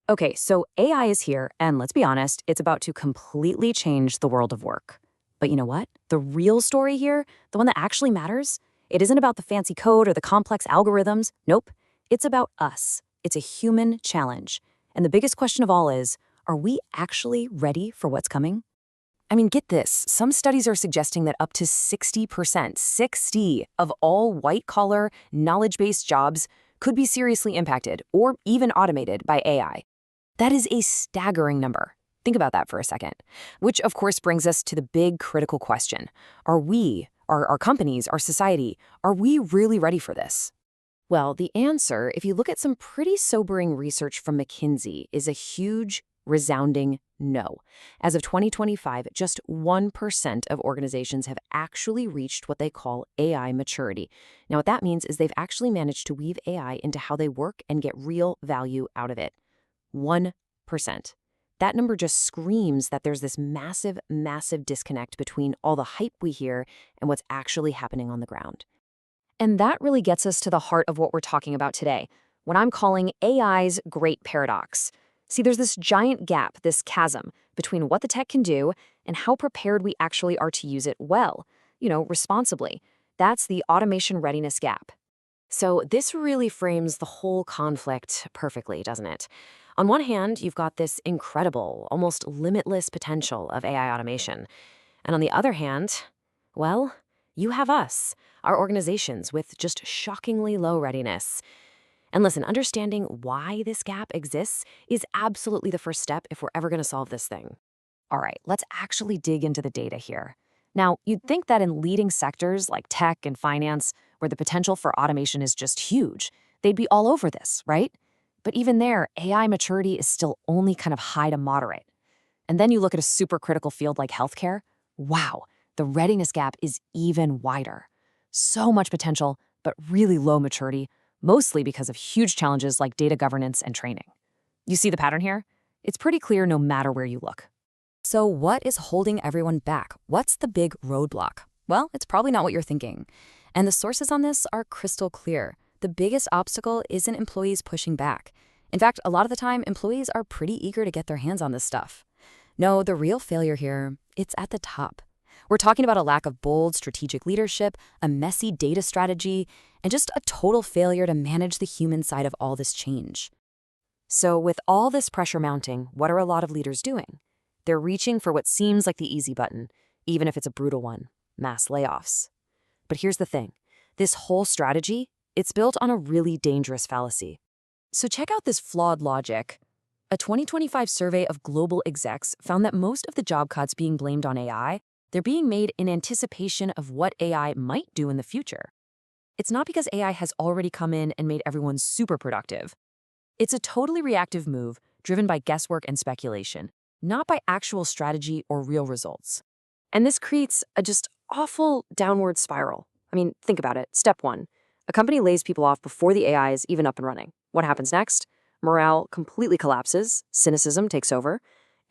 Okay, so AI is here, and let's be honest, it's about to completely change the world of work. But you know what? The real story here, the one that actually matters, it isn't about the fancy code or the complex algorithms. Nope. It's about us. It's a human challenge. And the biggest question of all is, are we actually ready for what's coming? I mean, get this. Some studies are suggesting that up to 60%, 60, of all white-collar, knowledge-based jobs could be seriously impacted or even automated by AI. That is a staggering number. Think about that for a second. Which, of course, brings us to the big critical question. Are we, our companies, our society, are we really ready for this? Well, the answer, if you look at some pretty sobering research from McKinsey, is a huge, resounding no. As of 2025, just 1% of organizations have actually reached what they call AI maturity. Now, what that means is they've actually managed to weave AI into how they work and get real value out of it. 1%. That number just screams that there's this massive, massive disconnect between all the hype we hear and what's actually happening on the ground. And that really gets us to the heart of what we're talking about today, what I'm calling AI's great paradox. See, there's this giant gap, this chasm, between what the tech can do and how prepared we actually are to use it well, responsibly. That's the automation readiness gap. So this really frames the whole conflict perfectly, doesn't it? On one hand, you've got this incredible, almost limitless potential of AI automation. And on the other hand, well, you have us, our organizations, with just shockingly low readiness. And listen, understanding why this gap exists is absolutely the first step if we're ever going to solve this thing. All right, let's actually dig into the data here. Now, you'd think that in leading sectors like tech and finance, where the potential for automation is just huge, they'd be all over this, right? But even there, AI maturity is still only kind of high to moderate. And then you look at a supercritical field like healthcare. Wow, the readiness gap is even wider. So much potential, but really low maturity, mostly because of huge challenges like data governance and training. You see the pattern here? It's pretty clear no matter where you look. So what is holding everyone back? What's the big roadblock? Well, it's probably not what you're thinking. And the sources on this are crystal clear. The biggest obstacle isn't employees pushing back. In fact, a lot of the time, employees are pretty eager to get their hands on this stuff. No, the real failure here, it's at the top. We're talking about a lack of bold strategic leadership, a messy data strategy, and just a total failure to manage the human side of all this change. So with all this pressure mounting, what are a lot of leaders doing? They're reaching for what seems like the easy button, even if it's a brutal one: mass layoffs. But here's the thing. This whole strategy, it's built on a really dangerous fallacy. So check out this flawed logic. A 2025 survey of global execs found that most of the job cuts being blamed on AI, they're being made in anticipation of what AI might do in the future. It's not because AI has already come in and made everyone super productive. It's a totally reactive move driven by guesswork and speculation, not by actual strategy or real results. And this creates a just awful downward spiral. I mean, think about it. Step one, a company lays people off before the AI is even up and running. What happens next? Morale completely collapses, cynicism takes over,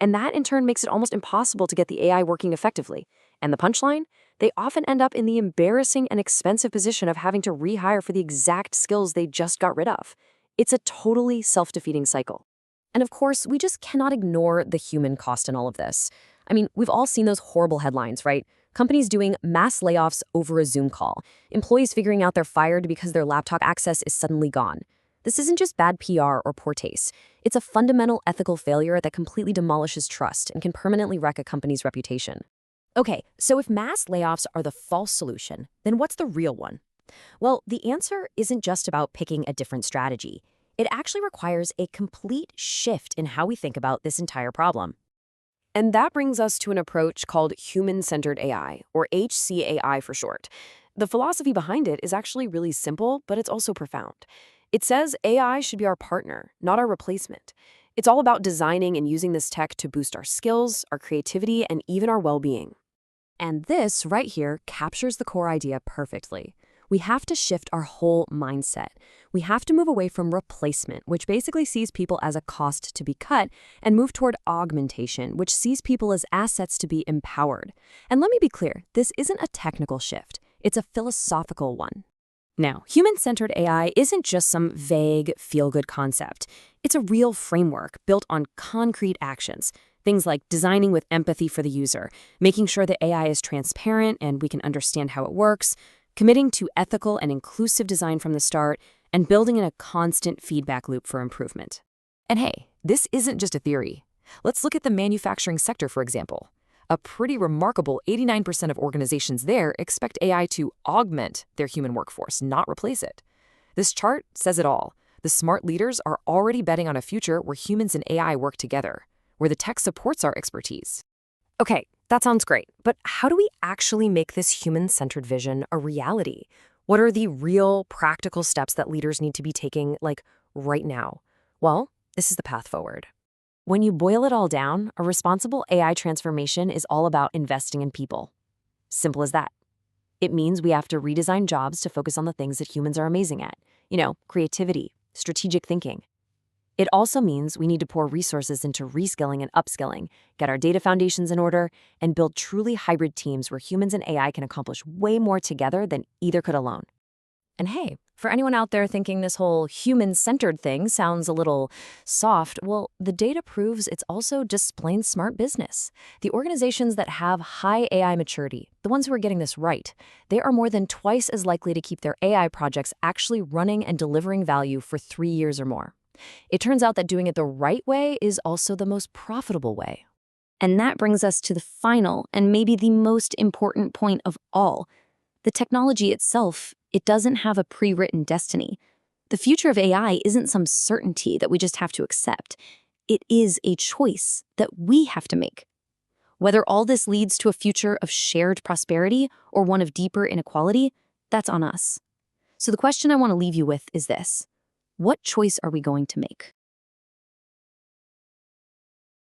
and that in turn makes it almost impossible to get the AI working effectively. And the punchline? They often end up in the embarrassing and expensive position of having to rehire for the exact skills they just got rid of. It's a totally self-defeating cycle. And of course, we just cannot ignore the human cost in all of this. I mean, we've all seen those horrible headlines, right? Companies doing mass layoffs over a Zoom call, employees figuring out they're fired because their laptop access is suddenly gone. This isn't just bad PR or poor taste. It's a fundamental ethical failure that completely demolishes trust and can permanently wreck a company's reputation. Okay, so if mass layoffs are the false solution, then what's the real one? Well, the answer isn't just about picking a different strategy. It actually requires a complete shift in how we think about this entire problem. And that brings us to an approach called human-centered AI, or HCAI for short. The philosophy behind it is actually really simple, but it's also profound. It says AI should be our partner, not our replacement. It's all about designing and using this tech to boost our skills, our creativity, and even our well-being. And this right here captures the core idea perfectly. We have to shift our whole mindset. We have to move away from replacement, which basically sees people as a cost to be cut, and move toward augmentation, which sees people as assets to be empowered. And let me be clear, this isn't a technical shift. It's a philosophical one. Now, human-centered AI isn't just some vague, feel-good concept. It's a real framework built on concrete actions. Things like designing with empathy for the user, making sure the AI is transparent and we can understand how it works, committing to ethical and inclusive design from the start, and building in a constant feedback loop for improvement. And hey, this isn't just a theory. Let's look at the manufacturing sector, for example. A pretty remarkable 89% of organizations there expect AI to augment their human workforce, not replace it. This chart says it all. The smart leaders are already betting on a future where humans and AI work together, where the tech supports our expertise. Okay, that sounds great, but how do we actually make this human-centered vision a reality? What are the real, practical steps that leaders need to be taking, like, right now? Well, this is the path forward. When you boil it all down, a responsible AI transformation is all about investing in people. Simple as that. It means we have to redesign jobs to focus on the things that humans are amazing at. Creativity, strategic thinking. It also means we need to pour resources into reskilling and upskilling, get our data foundations in order, and build truly hybrid teams where humans and AI can accomplish way more together than either could alone. And hey, for anyone out there thinking this whole human-centered thing sounds a little soft, well, the data proves it's also just plain smart business. The organizations that have high AI maturity, the ones who are getting this right, they are more than twice as likely to keep their AI projects actually running and delivering value for 3 years or more. It turns out that doing it the right way is also the most profitable way. And that brings us to the final and maybe the most important point of all. The technology itself, it doesn't have a pre-written destiny. The future of AI isn't some certainty that we just have to accept. It is a choice that we have to make. Whether all this leads to a future of shared prosperity or one of deeper inequality, that's on us. So the question I want to leave you with is this: what choice are we going to make?